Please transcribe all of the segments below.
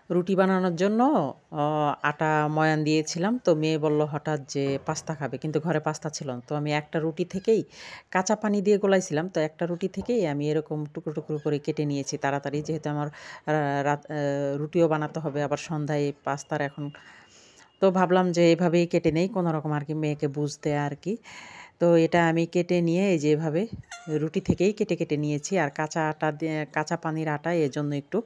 রুটি বানানোর জন্য আটা ময়ান দিয়েছিলাম। তো মেয়ে বলল হঠাৎ যে পাস্তা খাবে, কিন্তু ঘরে পাস্তা ছিল না। তো আমি একটা রুটি থেকেই কাঁচা পানি দিয়ে গোলাইছিলাম। তো একটা রুটি থেকেই আমি এরকম টুকরো, টুকরো করে কেটে নিয়েছি তাড়াতাড়ি। যেহেতু আমার রাত রুটিও বানাতে হবে, আবার সন্ধ্যায় পাস্তার এখন। তো ভাবলাম যে এভাবেই কেটে নেই কোনোরকম আরকি মেয়েকে বুঝতে আরকি। তো এটা আমি কেটে নিয়ে এই যে এভাবে রুটি থেকেই কেটে, কেটে নিয়েছি। আর কাঁচা আটা দিয়ে কাঁচা পানির আটা এজন্য একটু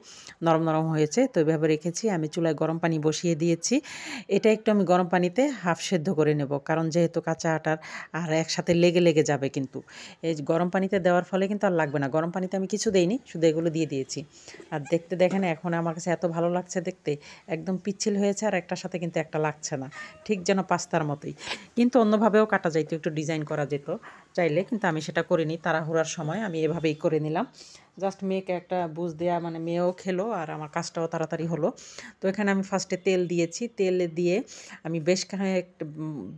নরম, নরম হয়েছে। তো এভাবে রেখেছি। আমি চুলায় গরম পানি বসিয়ে দিয়েছি। এটা একটু আমি গরম পানিতে হাফ সেদ্ধ করে নেব। কারণ যেহেতু কাঁচা আটার আর একসাথে লেগে, লেগে যাবে কিন্তু। এই যে গরম পানিতে দেওয়ার ফলে কিন্তু আর লাগবে না। গরম পানিতে আমি কিছু দেইনি, শুধু এগুলো দিয়ে দিয়েছি। আর দেখতে দেখেন এখন আমার কাছে এত ভালো লাগছে দেখতে। একদম পিচ্ছিল হয়েছে আর একটার সাথে কিন্তু একটা লাগছে না। ঠিক যেন পাস্তার মতোই। কিন্তু অন্যভাবেও কাটা যাইত, একটু ডিজাইন করা যেত চাইলে, কিন্তু আমি সেটা করিনি। তাড়াহুড়ার সময় আমি এভাবেই করে নিলাম। জাস্ট মেয়েকে একটা বুঝ দেওয়া, মানে মেয়েও খেলো আর আমার কাজটাও তাড়াতাড়ি হলো। তো এখানে আমি ফার্স্টে তেল দিয়েছি। তেল দিয়ে আমি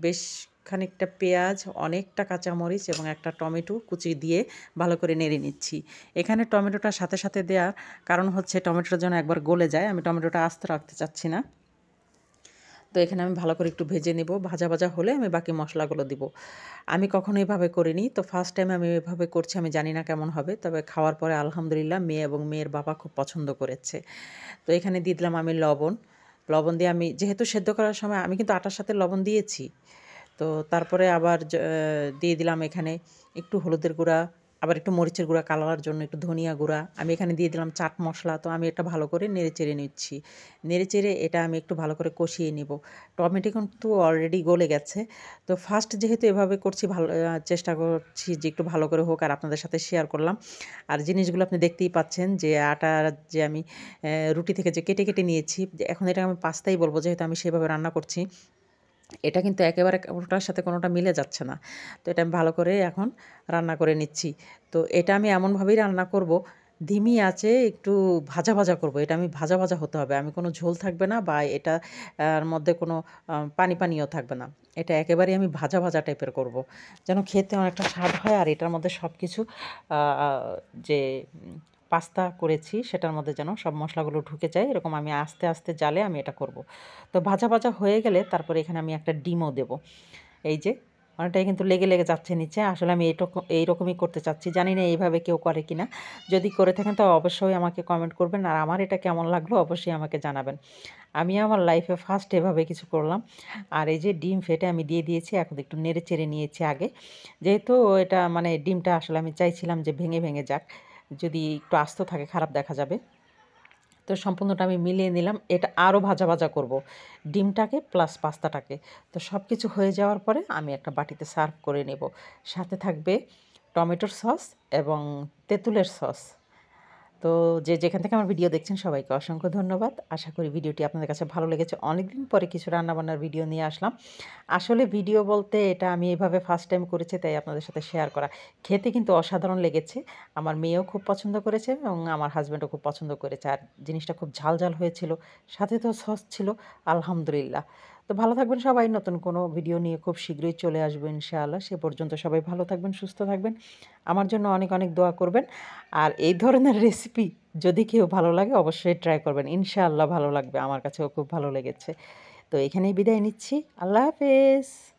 বেশ খানিকটা পেঁয়াজ, অনেকটা কাঁচামরিচ এবং একটা টমেটো কুচি দিয়ে ভালো করে নেড়ে নিচ্ছি। এখানে টমেটোটা সাথে সাথে দেওয়ার কারণ হচ্ছে টমেটোটা যেন একবার গলে যায়। আমি টমেটোটা আস্তে রাখতে চাচ্ছি না। তো এখানে আমি ভালো করে একটু ভেজে নেব। ভাজা, ভাজা হলে আমি বাকি মশলাগুলো দিব। আমি কখনো এভাবে করিনি। তো ফার্স্ট টাইম আমি এভাবে করছি। আমি জানি না কেমন হবে। তবে খাওয়ার পরে আলহামদুলিল্লাহ মেয়ে এবং মেয়ের বাবা খুব পছন্দ করেছে। তো এখানে দিয়ে দিলাম আমি লবণ। লবণ দিয়ে আমি যেহেতু সেদ্ধ করার সময় আমি কিন্তু আটার সাথে লবণ দিয়েছি। তো তারপরে আবার দিয়ে দিলাম এখানে একটু হলুদের গুঁড়া, আবার একটু মরিচের গুঁড়া কালারের জন্য, একটু ধনিয়া গুঁড়া। আমি এখানে দিয়ে দিলাম চাট মশলা। তো আমি এটা ভালো করে নেড়েচেড়ে নিচ্ছি। নেড়েচেড়ে এটা আমি একটু ভালো করে কষিয়ে নিব। টমেটো কিন্তু অলরেডি গলে গেছে। তো ফার্স্ট যেহেতু এভাবে করছি, ভালো চেষ্টা করছি যে একটু ভালো করে হোক আর আপনাদের সাথে শেয়ার করলাম। আর জিনিসগুলো আপনি দেখতেই পাচ্ছেন যে আটার যে আমি রুটি থেকে যে কেটে, কেটে নিয়েছি, এখন এটা আমি পাস্তাই বলব যেহেতু আমি সেভাবে রান্না করছি। এটা কিন্তু একেবারে কোনোটার সাথে কোনোটা মিলে যাচ্ছে না। তো এটা আমি ভালো করে এখন রান্না করে নিচ্ছি। তো এটা আমি এমনভাবেই রান্না করব, ধিমি আঁচে একটু ভাজা, ভাজা করব। এটা আমি ভাজা, ভাজা হতে হবে। আমি কোনো ঝোল থাকবে না বা এটা আর মধ্যে কোনো পানি, পানিও থাকবে না। এটা একেবারেই আমি ভাজা, ভাজা টাইপের করব। যেন খেতে অনেকটা স্বাদ হয় আর এটার মধ্যে সবকিছু আ আ যে পাস্তা করেছি সেটার মধ্যে যেন সব মশলাগুলো ঢুকে যায়, এরকম আমি আস্তে, আস্তে জালে আমি এটা করব। তো ভাজা, ভাজা হয়ে গেলে তারপরে এখানে আমি একটা ডিমও দেব। এই যে অনেকটাই কিন্তু লেগে, লেগে যাচ্ছে নিচে। আসলে আমি এইরকমই করতে চাচ্ছি। জানি না এইভাবে কেউ করে কিনা? যদি করে থাকেন তো অবশ্যই আমাকে কমেন্ট করবেন। আর আমার এটা কেমন লাগলো অবশ্যই আমাকে জানাবেন। আমি আমার লাইফে ফার্স্ট এভাবে কিছু করলাম। আর এই যে ডিম ফেটে আমি দিয়ে দিয়েছি। এখন একটু নেড়ে-চেড়ে নিয়েছি আগে। যেহেতু এটা মানে ডিমটা আসলে আমি চাইছিলাম যে ভেঙে, ভেঙে যাক। যদি একটু আস্ত থাকে খারাপ দেখা যাবে। তো সম্পূর্ণটা আমি মিলিয়ে নিলাম। এটা আরও ভাজা, ভাজা করব। ডিমটাকে প্লাস পাস্তাটাকে। তো সব কিছু হয়ে যাওয়ার পরে আমি একটা বাটিতে সার্ভ করে নেব। সাথে থাকবে টমেটোর সস এবং তেঁতুলের সস। তো যে যেখান থেকে আমার ভিডিও দেখছেন সবাইকে অসংখ্য ধন্যবাদ। আশা করি ভিডিওটি আপনাদের কাছে ভালো লেগেছে। অনেকদিন পরে কিছু রান্নাবান্নার ভিডিও নিয়ে আসলাম। আসলে ভিডিও বলতে এটা আমি এভাবে ফার্স্ট টাইম করেছি, তাই আপনাদের সাথে শেয়ার করা। খেতে কিন্তু অসাধারণ লেগেছে। আমার মেয়েও খুব পছন্দ করেছে এবং আমার হাসব্যান্ডও খুব পছন্দ করেছে। আর জিনিসটা খুব ঝাল, ঝাল হয়েছিল। সাথে তো সস ছিল। আলহামদুলিল্লাহ। তো ভালো থাকবেন সবাই। নতুন কোনো ভিডিও নিয়ে খুব শীঘ্রই চলে আসবো ইনশাআল্লাহ। সে পর্যন্ত সবাই ভালো থাকবেন, সুস্থ থাকবেন। আমার জন্য অনেক, অনেক দোয়া করবেন। আর এই ধরনের রেসিপি যদি কেউ ভালো লাগে অবশ্যই ট্রাই করবেন। ইনশাআল্লাহ ভালো লাগবে। আমার কাছেও খুব ভালো লেগেছে। তো এখানেই বিদায় নিচ্ছি। আল্লাহ হাফেজ।